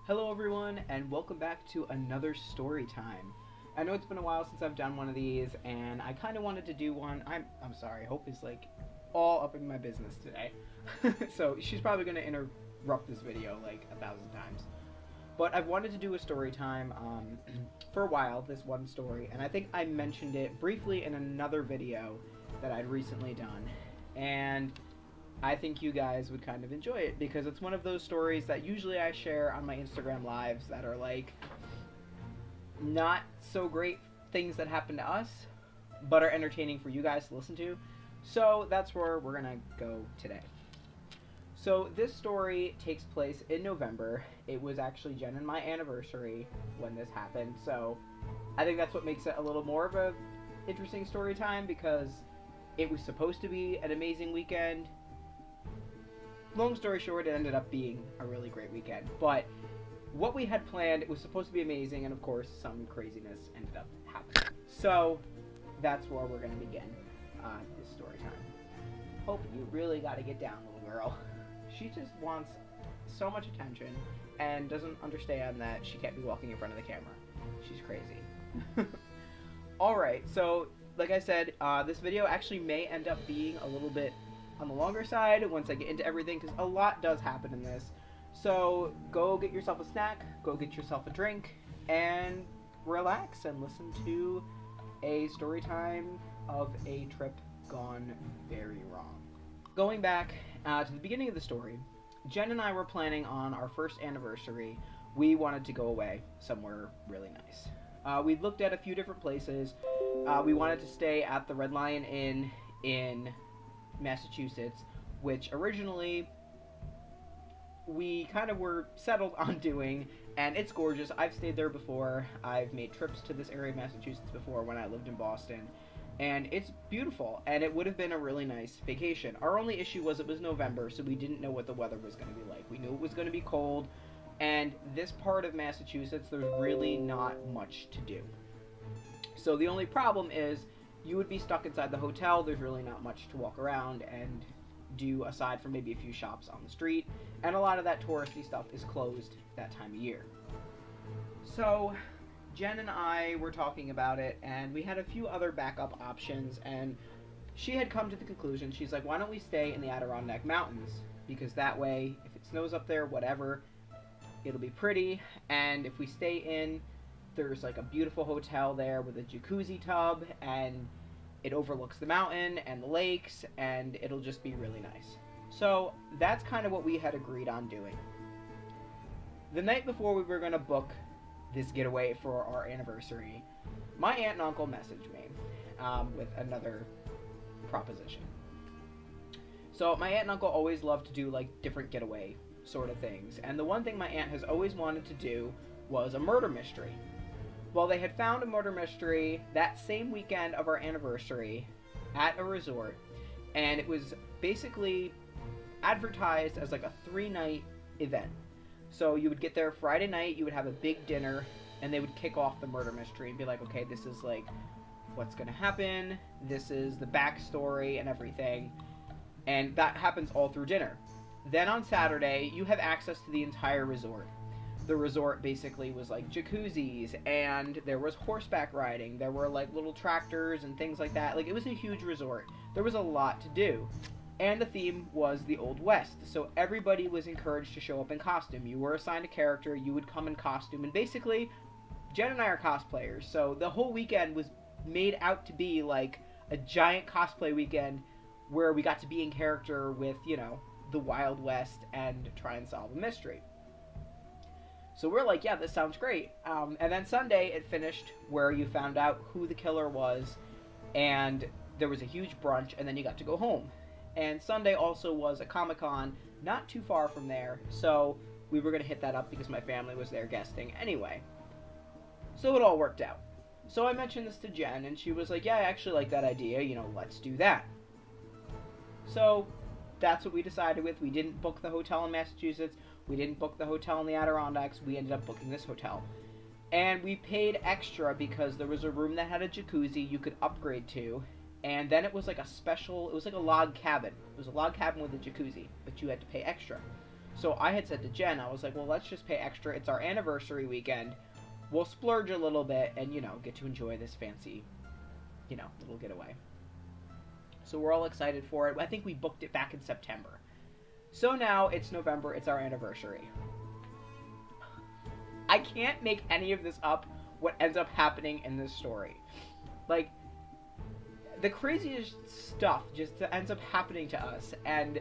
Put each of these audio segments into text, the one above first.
Hello, everyone, and welcome back to another story time. I know it's been a while since I've done one of these, and I kind of wanted to do one. I'm sorry, Hope is like all up in my business today, so she's probably going to interrupt this video like 1,000 times. But I've wanted to do a story time for a while. This one story, and I think I mentioned it briefly in another video that I'd recently done, and I think you guys would kind of enjoy it because it's one of those stories that usually I share on my Instagram lives that are like not so great things that happen to us, but are entertaining for you guys to listen to. So that's where we're gonna go today. So this story takes place in November. It was actually Jen and my anniversary when this happened, so I think that's what makes it a little more of a interesting story time because it was supposed to be an amazing weekend. Long story short, it ended up being a really great weekend. But what we had planned, it was supposed to be amazing, and of course, some craziness ended up happening. So that's where we're going to begin this story time. Hope, you really got to get down, little girl. She just wants so much attention and doesn't understand that she can't be walking in front of the camera. She's crazy. Alright, so like I said, this video actually may end up being a little bit on the longer side once I get into everything because a lot does happen in this. So go get yourself a snack, go get yourself a drink, and relax and listen to a story time of a trip gone very wrong. Going back to the beginning of the story, Jen and I were planning on our first anniversary. We wanted to go away somewhere really nice. We looked at a few different places. We wanted to stay at the Red Lion Inn in Massachusetts, which originally we kind of were settled on doing, and it's gorgeous. I've stayed there before. I've made trips to this area of Massachusetts before when I lived in Boston, and it's beautiful, and it would have been a really nice vacation. Our only issue was it was November, so we didn't know what the weather was going to be like. We knew it was going to be cold, and this part of Massachusetts, there's really not much to do. So the only problem is you would be stuck inside the hotel. There's really not much to walk around and do aside from maybe a few shops on the street, and a lot of that touristy stuff is closed that time of year. So Jen and I were talking about it, and we had a few other backup options, and she had come to the conclusion, she's like, why don't we stay in the Adirondack Mountains, because that way if it snows up there, whatever, it'll be pretty, and if we stay in, there's like a beautiful hotel there with a jacuzzi tub, and it overlooks the mountain and the lakes, and it'll just be really nice. So that's kind of what we had agreed on doing. The night before we were going to book this getaway for our anniversary, my aunt and uncle messaged me with another proposition. So my aunt and uncle always love to do like different getaway sort of things, and the one thing my aunt has always wanted to do was a murder mystery. Well, they had found a murder mystery that same weekend of our anniversary at a resort, and it was basically advertised as like a 3-night event. So you would get there Friday night, you would have a big dinner, and they would kick off the murder mystery and be like, okay, this is like what's going to happen, this is the backstory and everything, and that happens all through dinner. Then on Saturday, you have access to the entire resort. The resort basically was like jacuzzis, and there was horseback riding, there were like little tractors and things like that. Like, it was a huge resort. There was a lot to do. And the theme was the Old West, so everybody was encouraged to show up in costume. You were assigned a character, you would come in costume, and basically, Jen and I are cosplayers, so the whole weekend was made out to be like a giant cosplay weekend where we got to be in character with, you know, the Wild West and try and solve a mystery. So we're like, yeah, this sounds great. And then Sunday, it finished where you found out who the killer was, and there was a huge brunch, and then you got to go home. And Sunday also was a Comic-Con not too far from there, so we were going to hit that up because my family was there guesting anyway. So it all worked out. So I mentioned this to Jen, and she was like, yeah, I actually like that idea, you know, let's do that. So that's what we decided with. We didn't book the hotel in Massachusetts. We didn't book the hotel in the Adirondacks. We ended up booking this hotel. And we paid extra because there was a room that had a jacuzzi you could upgrade to. And then it was like a special, it was like a log cabin. It was a log cabin with a jacuzzi, but you had to pay extra. So I had said to Jen, I was like, well, let's just pay extra. It's our anniversary weekend. We'll splurge a little bit and, get to enjoy this fancy, little getaway. So we're all excited for it. I think we booked it back in September. So now it's November. It's our anniversary. I can't make any of this up, what ends up happening in this story. Like, the craziest stuff just ends up happening to us, and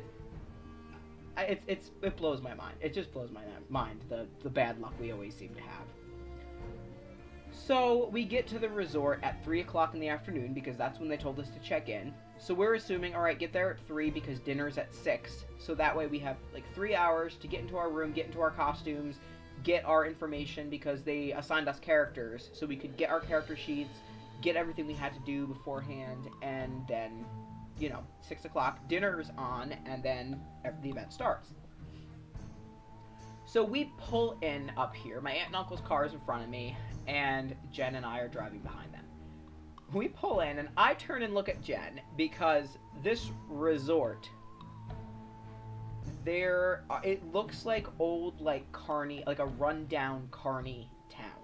it blows my mind. It just blows my mind, the bad luck we always seem to have. So we get to the resort at 3 o'clock in the afternoon, because that's when they told us to check in. So we're assuming, alright, get there at 3 because dinner's at 6. So that way we have like 3 hours to get into our room, get into our costumes, get our information, because they assigned us characters. So we could get our character sheets, get everything we had to do beforehand, and then, 6 o'clock, dinner's on, and then the event starts. So we pull in up here. My aunt and uncle's car is in front of me, and Jen and I are driving behind them. We pull in, and I turn and look at Jen, because this resort, it looks like old, like, carny, like a rundown carny town.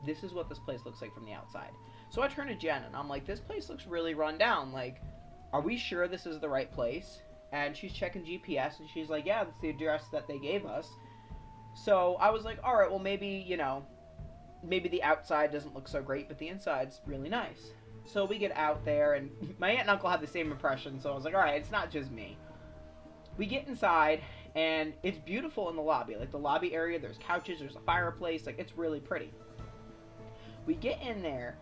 This is what this place looks like from the outside. So I turn to Jen, and I'm like, this place looks really run down. Like, are we sure this is the right place? And she's checking GPS, and she's like, yeah, that's the address that they gave us. So I was like, all right, well, maybe, maybe the outside doesn't look so great, but the inside's really nice. So we get out there, and my aunt and uncle had the same impression, so I was like, all right, it's not just me. We get inside, and it's beautiful in the lobby. Like, the lobby area, there's couches, there's a fireplace, like, it's really pretty. We get in there,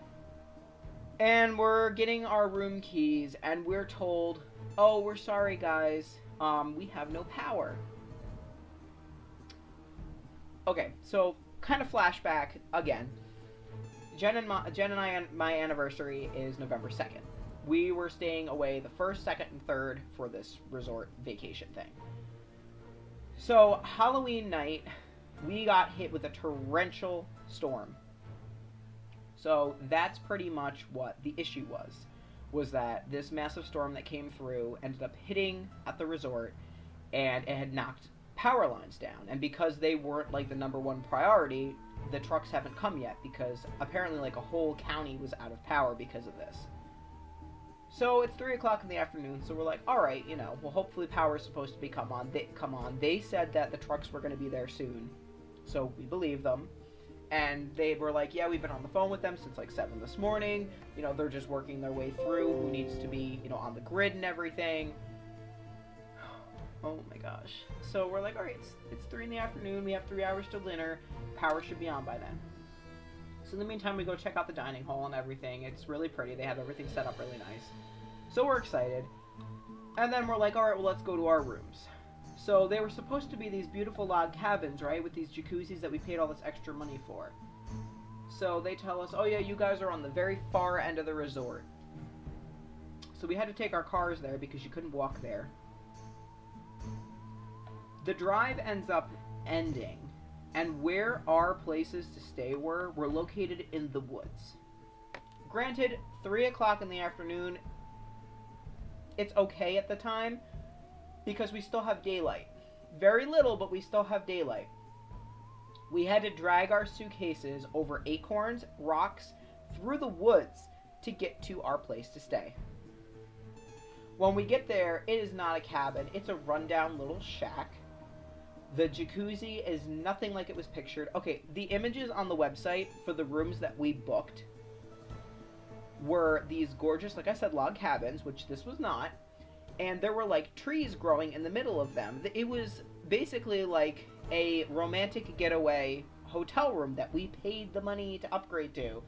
and we're getting our room keys, and we're told, oh, we're sorry, guys, we have no power. Okay, so kind of flashback again. Jen and my anniversary is November 2nd. We were staying away the 1st, 2nd, and 3rd for this resort vacation thing. So Halloween night, we got hit with a torrential storm. So that's pretty much what the issue was that this massive storm that came through ended up hitting at the resort, and it had knocked power lines down. And because they weren't like the number one priority, the trucks haven't come yet, because apparently like a whole county was out of power because of this. So it's 3 o'clock in the afternoon, so we're like, all right, well, hopefully power is supposed to be come on. They said that the trucks were going to be there soon, so we believe them. And they were like, yeah, we've been on the phone with them since like 7 this morning. They're just working their way through who needs to be, on the grid and everything. Oh my gosh. So we're like, all right, it's 3 in the afternoon. We have 3 hours till dinner. Power should be on by then. So in the meantime, we go check out the dining hall and everything. It's really pretty. They have everything set up really nice. So we're excited. And then we're like, all right, well, let's go to our rooms. So they were supposed to be these beautiful log cabins, right? With these jacuzzis that we paid all this extra money for. So they tell us, oh yeah, you guys are on the very far end of the resort. So we had to take our cars there because you couldn't walk there. The drive ends up ending, and where our places to stay were located in the woods. Granted, 3 o'clock in the afternoon, it's okay at the time, because we still have daylight. Very little, but we still have daylight. We had to drag our suitcases over acorns, rocks, through the woods to get to our place to stay. When we get there, it is not a cabin. It's a rundown little shack. The jacuzzi is nothing like it was pictured. Okay, the images on the website for the rooms that we booked were these gorgeous, like I said, log cabins, which this was not. And there were, like, trees growing in the middle of them. It was basically like a romantic getaway hotel room that we paid the money to upgrade to.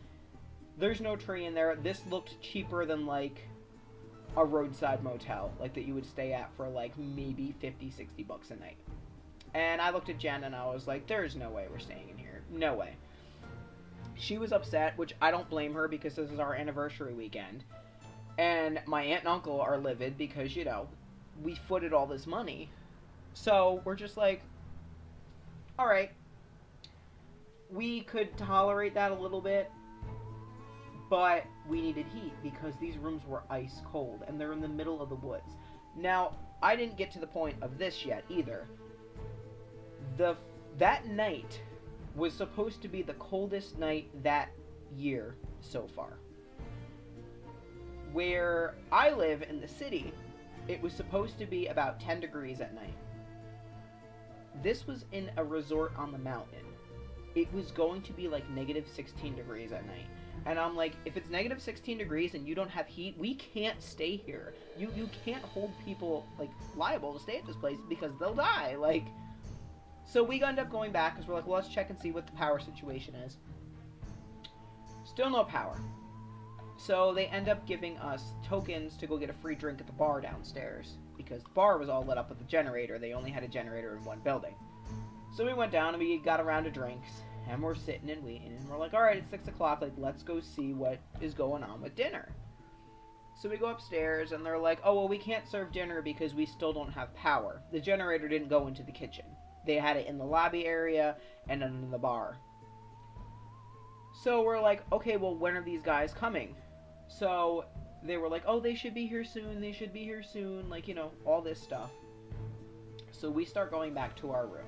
There's no tree in there. This looked cheaper than, like, a roadside motel, like, that you would stay at for, like, maybe 50, 60 bucks a night. And I looked at Jen and I was like, there's no way we're staying in here. No way. She was upset, which I don't blame her because this is our anniversary weekend. And my aunt and uncle are livid because, we footed all this money. So we're just like, all right. We could tolerate that a little bit, but we needed heat because these rooms were ice cold and they're in the middle of the woods. Now, I didn't get to the point of this yet either. the that night was supposed to be the coldest night that year so far. Where I live in the city, it was supposed to be about 10 degrees at night. This was in a resort on the mountain. It was going to be like negative 16 degrees at night. And I'm like, if it's negative 16 degrees and you don't have heat, we can't stay here. You can't hold people, like, liable to stay at this place because they'll die. Like, so we end up going back because we're like, well, let's check and see what the power situation is. Still no power. So they end up giving us tokens to go get a free drink at the bar downstairs because the bar was all lit up with a generator. They only had a generator in one building. So we went down and we got a round of drinks and we're sitting and waiting and we're like, all right, it's 6 o'clock. Like, let's go see what is going on with dinner. So we go upstairs and they're like, oh, well, we can't serve dinner because we still don't have power. The generator didn't go into the kitchen. They had it in the lobby area and then in the bar. So we're like, okay, well, when are these guys coming? So they were like, oh, they should be here soon. They should be here soon. Like, you know, all this stuff. So we start going back to our room.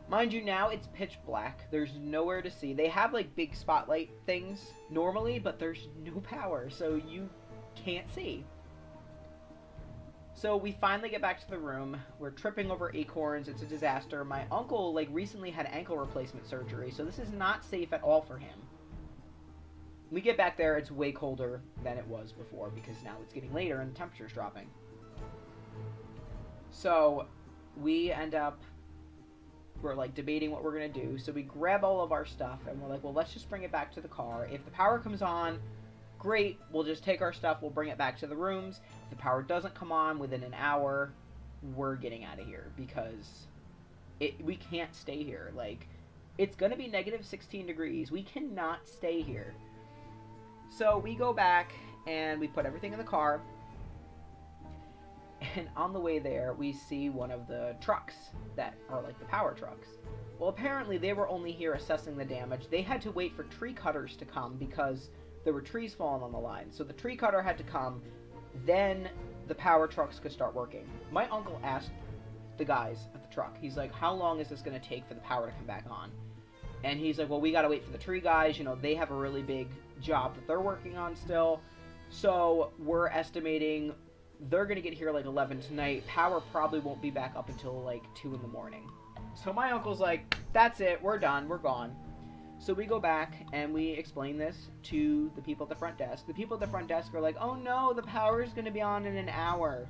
Mind you, now it's pitch black. There's nowhere to see. They have, like, big spotlight things normally, but there's no power, so you can't see. So we finally get back to the room. We're tripping over acorns. It's a disaster. My uncle, like, recently had ankle replacement surgery, so this is not safe at all for him. We get back there, it's way colder than it was before because now it's getting later and the temperature's dropping. So we end up, we're like debating what we're going to do. So we grab all of our stuff and we're like, well, let's just bring it back to the car. If the power comes on, great. We'll just take our stuff. We'll bring it back to the rooms. If the power doesn't come on within an hour, we're getting out of here because we can't stay here. Like, it's going to be negative 16 degrees. We cannot stay here. So we go back and we put everything in the car. And on the way there, we see one of the trucks that are like the power trucks. Well, apparently they were only here assessing the damage. They had to wait for tree cutters to come because there were trees falling on the line. So the tree cutter had to come, then the power trucks could start working. My uncle asked the guys at the truck, he's like, how long is this going to take for the power to come back on? And he's like, well, we got to wait for the tree guys. You know, they have a really big job that they're working on still. So we're estimating they're going to get here like 11 tonight. Power probably won't be back up until like 2 in the morning. So my uncle's like, that's it. We're done. We're gone. So we go back and we explain this to the people at the front desk. The people at the front desk are like, oh no, the power is going to be on in an hour.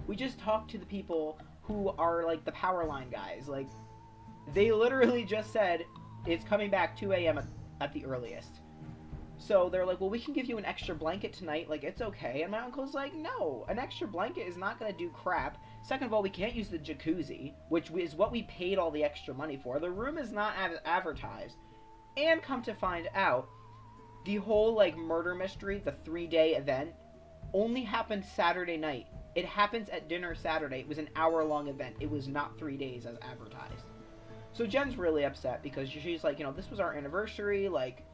We just talked to the people who are like the power line guys. Like, they literally just said it's coming back 2 a.m. at the earliest. So they're like, well, we can give you an extra blanket tonight. Like, it's okay. And my uncle's like, no, an extra blanket is not going to do crap. Second of all, we can't use the jacuzzi, which is what we paid all the extra money for. The room is not advertised. And come to find out, the whole, like, murder mystery, the 3-day event, only happened Saturday night. It happens at dinner Saturday. It was an hour-long event. It was not 3 days as advertised. So Jen's really upset because she's like, you know, this was our anniversary, like,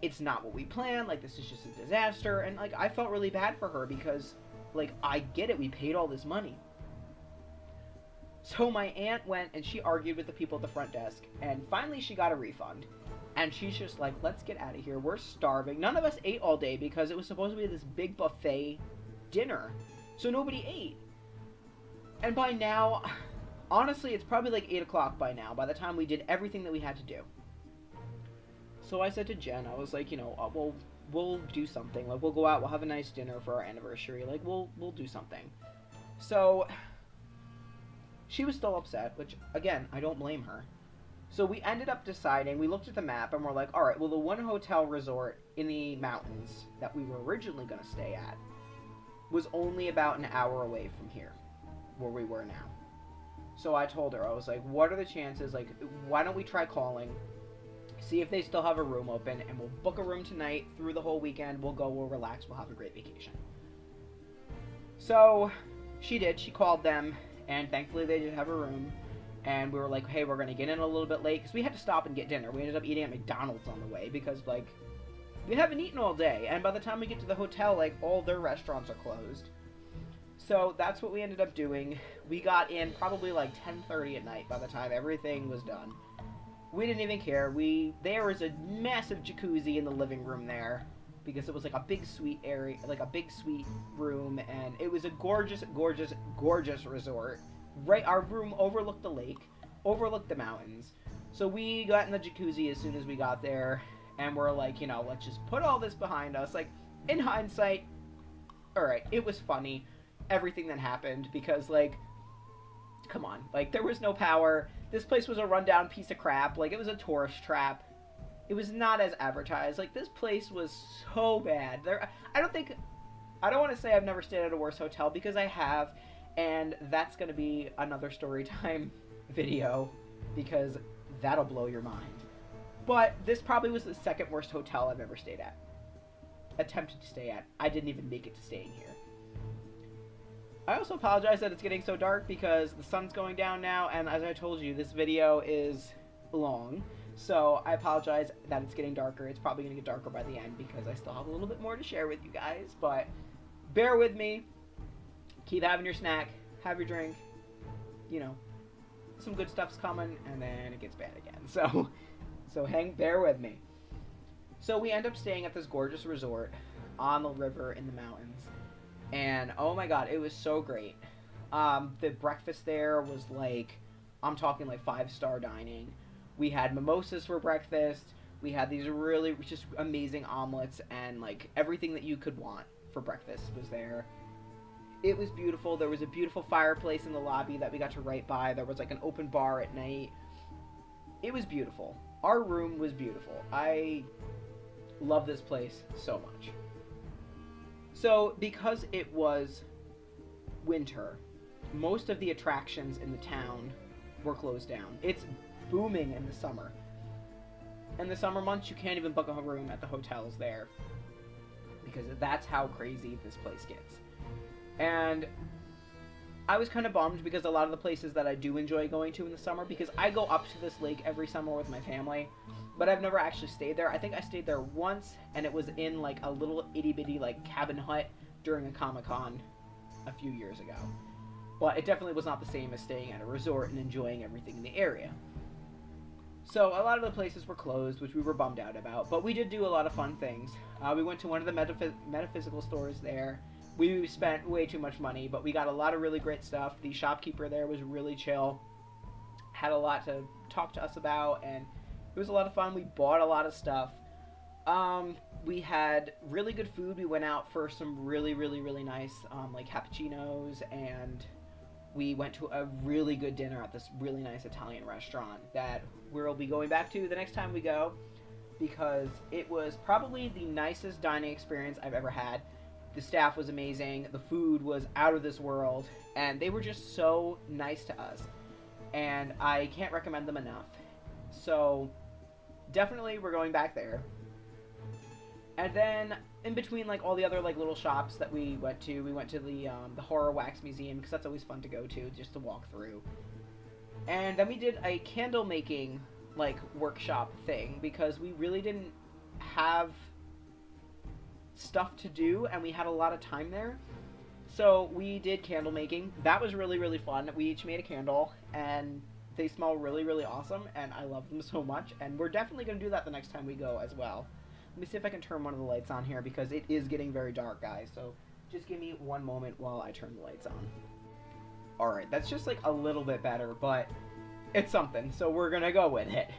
it's not what we planned, like, this is just a disaster, and, like, I felt really bad for her because, like, I get it, we paid all this money. So my aunt went and she argued with the people at the front desk, and finally she got a refund, and she's just like, let's get out of here, we're starving. None of us ate all day because it was supposed to be this big buffet dinner, so nobody ate. And by now, honestly, it's probably like 8 o'clock by now, by the time we did everything that we had to do. So I said to Jen, I was like, you know, we'll do something. Like, we'll go out, we'll have a nice dinner for our anniversary. Like, we'll do something. So she was still upset, which, again, I don't blame her. So we ended up deciding, we looked at the map, and we're like, all right, well, the one hotel resort in the mountains that we were originally going to stay at was only about an hour away from here, where we were now. So I told her, I was like, what are the chances? Like, why don't we try calling, see if they still have a room open, and we'll book a room tonight through the whole weekend. We'll go, we'll relax, we'll have a great vacation. So she did. She called them, and thankfully they did have a room. And we were like, hey, we're going to get in a little bit late, because we had to stop and get dinner. We ended up eating at McDonald's on the way, because, like, we haven't eaten all day. And by the time we get to the hotel, like, all their restaurants are closed. So that's what we ended up doing. We got in probably like 10:30 at night by the time everything was done. We didn't even care. There was a massive jacuzzi in the living room there because it was like a big suite area, like a big suite room, and it was a gorgeous, gorgeous, gorgeous resort. Right, our room overlooked the lake, overlooked the mountains. So we got in the jacuzzi as soon as we got there, and we're like, let's just put all this behind us. Like, in hindsight, all right, it was funny, everything that happened, because like, come on, like there was no power. This place was a rundown piece of crap. Like, it was a tourist trap. It was not as advertised. Like, this place was so bad. I don't want to say I've never stayed at a worse hotel, because I have, and that's going to be another story time video, because that'll blow your mind. But this probably was the second worst hotel I've ever stayed at. Attempted to stay at. I didn't even make it to staying here. I also apologize that it's getting so dark because the sun's going down now, and as I told you, this video is long. So I apologize that it's getting darker. It's probably going to get darker by the end because I still have a little bit more to share with you guys. But bear with me. Keep having your snack. Have your drink. Some good stuff's coming, and then it gets bad again. So bear with me. So we end up staying at this gorgeous resort on the river in the mountains. And oh my god, it was so great. The breakfast there was like, I'm talking like 5-star dining. We had mimosas for breakfast. We had these really just amazing omelets, and like everything that you could want for breakfast was there. It was beautiful. There was a beautiful fireplace in the lobby that we got to right by. There was like an open bar at night. It was beautiful. Our room was beautiful. I love this place so much. So, because it was winter, most of the attractions in the town were closed down. It's booming in the summer. In the summer months, you can't even book a room at the hotels there, because that's how crazy this place gets. And I was kind of bummed because a lot of the places that I do enjoy going to in the summer, because I go up to this lake every summer with my family, but I've never actually stayed there. I think I stayed there once, and it was in like a little itty-bitty like cabin hut during a Comic-Con a few years ago. But it definitely was not the same as staying at a resort and enjoying everything in the area. So a lot of the places were closed, which we were bummed out about, but we did do a lot of fun things. We went to one of the metaphysical stores there. We spent way too much money, but we got a lot of really great stuff. The shopkeeper there was really chill, had a lot to talk to us about, and it was a lot of fun. We bought a lot of stuff. We had really good food. We went out for some really, really, really nice like cappuccinos, and we went to a really good dinner at this really nice Italian restaurant that we'll be going back to the next time we go, because it was probably the nicest dining experience I've ever had. The staff was amazing, the food was out of this world, and they were just so nice to us, and I can't recommend them enough. So definitely we're going back there. And then in between like all the other like little shops that we went to the Horror Wax Museum, because that's always fun to go to just to walk through. And then we did a candle making like workshop thing, because we really didn't have stuff to do and we had a lot of time there. So we did candle making. That was really, really fun. We each made a candle, and they smell really, really awesome, and I love them so much, and we're definitely going to do that the next time we go as well. Let me see if I can turn one of the lights on here, because it is getting very dark, guys, so just give me one moment while I turn the lights on. Alright, that's just like a little bit better, but it's something, so we're going to go with it.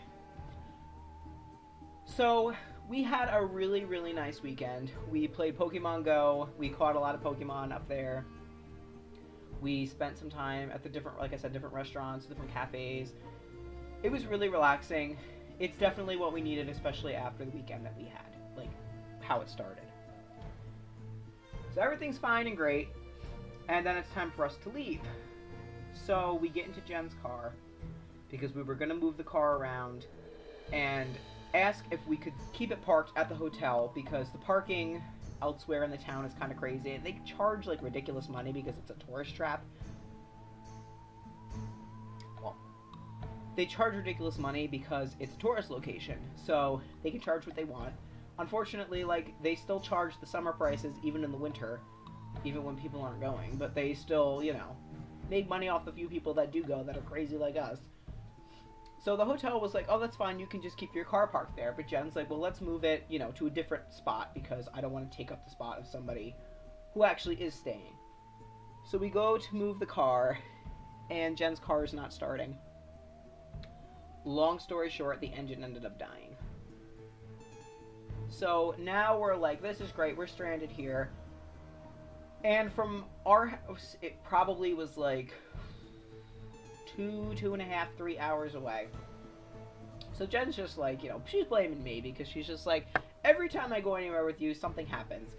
So we had a really, really nice weekend. We played Pokemon Go. We caught a lot of Pokemon up there. We spent some time at the different, like I said, different restaurants, different cafes. It was really relaxing. It's definitely what we needed, especially after the weekend that we had, like how it started. So everything's fine and great, and then it's time for us to leave. So we get into Jen's car, because we were going to move the car around, and ask if we could keep it parked at the hotel, because the parking elsewhere in the town is kind of crazy, and they charge like ridiculous money because it's a tourist trap. Well, they charge ridiculous money because it's a tourist location, so they can charge what they want. Unfortunately, like, they still charge the summer prices even in the winter, even when people aren't going. But they still, make money off the few people that do go that are crazy like us. So the hotel was like, oh, that's fine, you can just keep your car parked there. But Jen's like, well, let's move it, to a different spot because I don't want to take up the spot of somebody who actually is staying. So we go to move the car, and Jen's car is not starting. Long story short, the engine ended up dying. So now we're like, this is great, we're stranded here. And from our house, it probably was like 2.5, 3 hours away. So Jen's just like, she's blaming me because she's just like, every time I go anywhere with you, something happens.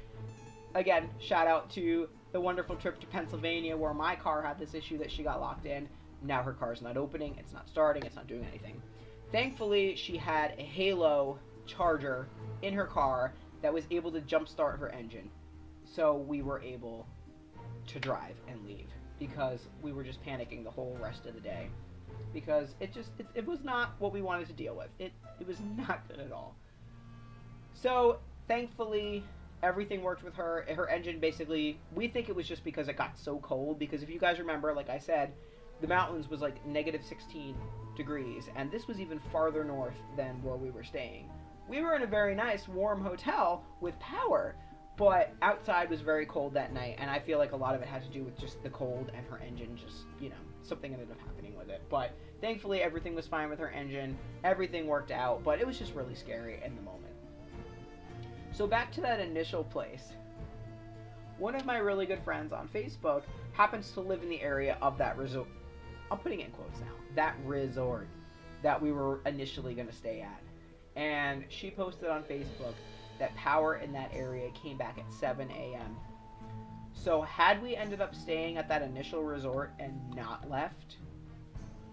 Again, shout out to the wonderful trip to Pennsylvania where my car had this issue that she got locked in. Now her car's not opening, it's not starting, it's not doing anything. Thankfully, she had a Halo charger in her car that was able to jumpstart her engine. So we were able to drive and leave because we were just panicking the whole rest of the day. Because it was not what we wanted to deal with. It was not good at all. So, thankfully, everything worked with her. Her engine basically, we think it was just because it got so cold. Because if you guys remember, like I said, the mountains was like negative 16 degrees. And this was even farther north than where we were staying. We were in a very nice, warm hotel with power. But outside was very cold that night. And I feel like a lot of it had to do with just the cold and her engine just, something ended up happening with it. But thankfully, everything was fine with her engine. Everything worked out. But it was just really scary in the moment. So back to that initial place. One of my really good friends on Facebook happens to live in the area of that resort. I'm putting it in quotes now. That resort that we were initially going to stay at. And she posted on Facebook that power in that area came back at 7 a.m. So had we ended up staying at that initial resort and not left,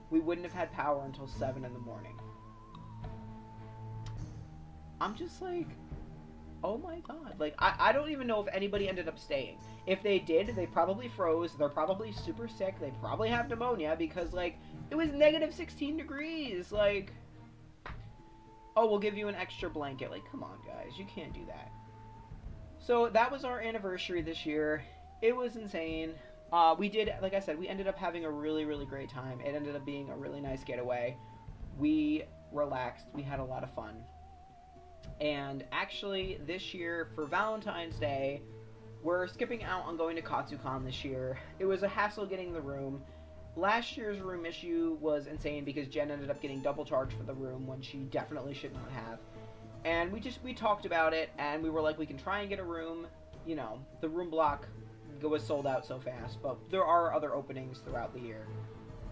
we wouldn't have had power until 7 in the morning. I'm just like, oh my god. Like, I don't even know if anybody ended up staying. If they did, they probably froze. They're probably super sick. They probably have pneumonia because, like, it was negative 16 degrees. Like, oh, we'll give you an extra blanket. Like, come on, guys. You can't do that. So that was our anniversary this year. It was insane. We did, like I said, we ended up having a really, really great time. It ended up being a really nice getaway. We relaxed. We had a lot of fun. And actually, this year, for Valentine's Day, we're skipping out on going to Katsucon this year. It was a hassle getting the room. Last year's room issue was insane because Jen ended up getting double charged for the room when she definitely should not have. And we talked about it, and we were like, we can try and get a room. The room block was sold out so fast, but there are other openings throughout the year.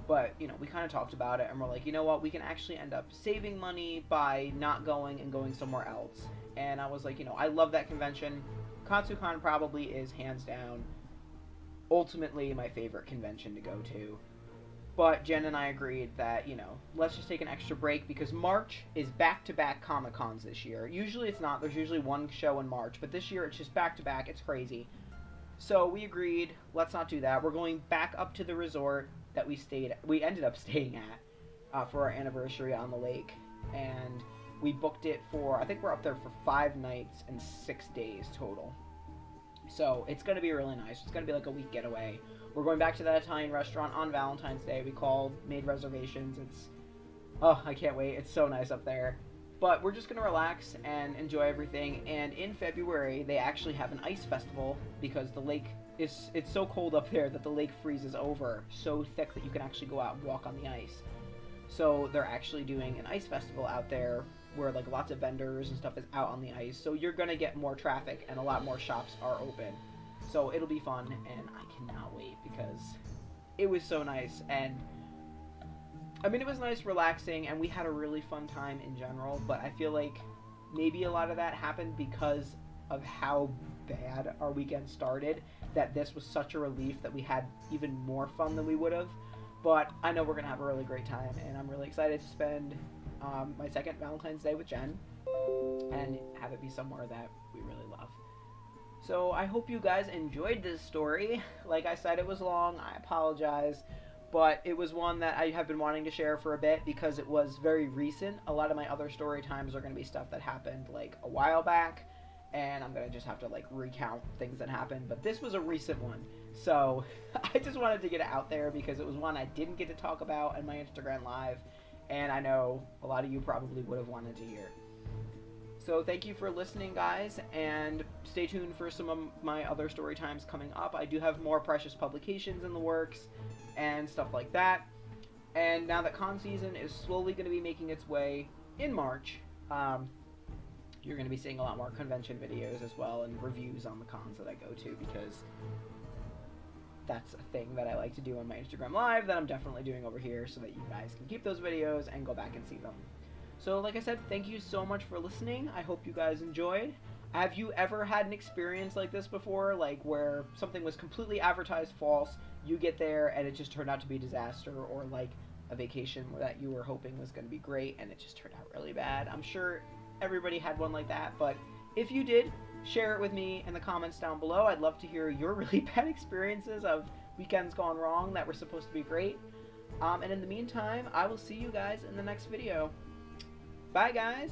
But, we kind of talked about it, and we're like, you know what, we can actually end up saving money by not going and going somewhere else. And I was like, I love that convention. Katsucon probably is, hands down, ultimately my favorite convention to go to. But Jen and I agreed that, let's just take an extra break because March is back-to-back Comic-Cons this year. Usually it's not. There's usually one show in March. But this year it's just back-to-back. It's crazy. So we agreed, let's not do that. We're going back up to the resort that we ended up staying at for our anniversary on the lake. And we booked it for, I think we're up there for 5 nights and 6 days total. So it's going to be really nice. It's going to be like a week getaway. We're going back to that Italian restaurant on Valentine's Day. We called, made reservations. I can't wait. It's so nice up there. But we're just going to relax and enjoy everything. And in February, they actually have an ice festival because the lake it's so cold up there that the lake freezes over so thick that you can actually go out and walk on the ice. So they're actually doing an ice festival out there where like lots of vendors and stuff is out on the ice. So you're going to get more traffic and a lot more shops are open. So it'll be fun and I cannot wait because it was so nice. And I mean, it was nice, relaxing, and we had a really fun time in general, but I feel like maybe a lot of that happened because of how bad our weekend started, that this was such a relief that we had even more fun than we would have. But I know we're going to have a really great time, and I'm really excited to spend my second Valentine's Day with Jen and have it be somewhere that we really love. So I hope you guys enjoyed this story. Like I said, it was long. I apologize. But it was one that I have been wanting to share for a bit because it was very recent. A lot of my other story times are going to be stuff that happened like a while back. and I'm gonna just have to like recount things that happened. But this was a recent one, so I just wanted to get it out there because it was one I didn't get to talk about in my Instagram live, and I know a lot of you probably would have wanted to hear. So thank you for listening, guys, and stay tuned for some of my other story times coming up. I do have more Precious publications in the works and stuff like that. And now that con season is slowly going to be making its way in March, you're going to be seeing a lot more convention videos as well and reviews on the cons that I go to, because that's a thing that I like to do on my Instagram Live that I'm definitely doing over here so that you guys can keep those videos and go back and see them. So like I said, thank you so much for listening. I hope you guys enjoyed. Have you ever had an experience like this before, like where something was completely advertised false, you get there and it just turned out to be a disaster, or like a vacation that you were hoping was going to be great and it just turned out really bad? I'm sure everybody had one like that, but if you did, share it with me in the comments down below. I'd love to hear your really bad experiences of weekends gone wrong that were supposed to be great. And in the meantime, I will see you guys in the next video. Bye, guys!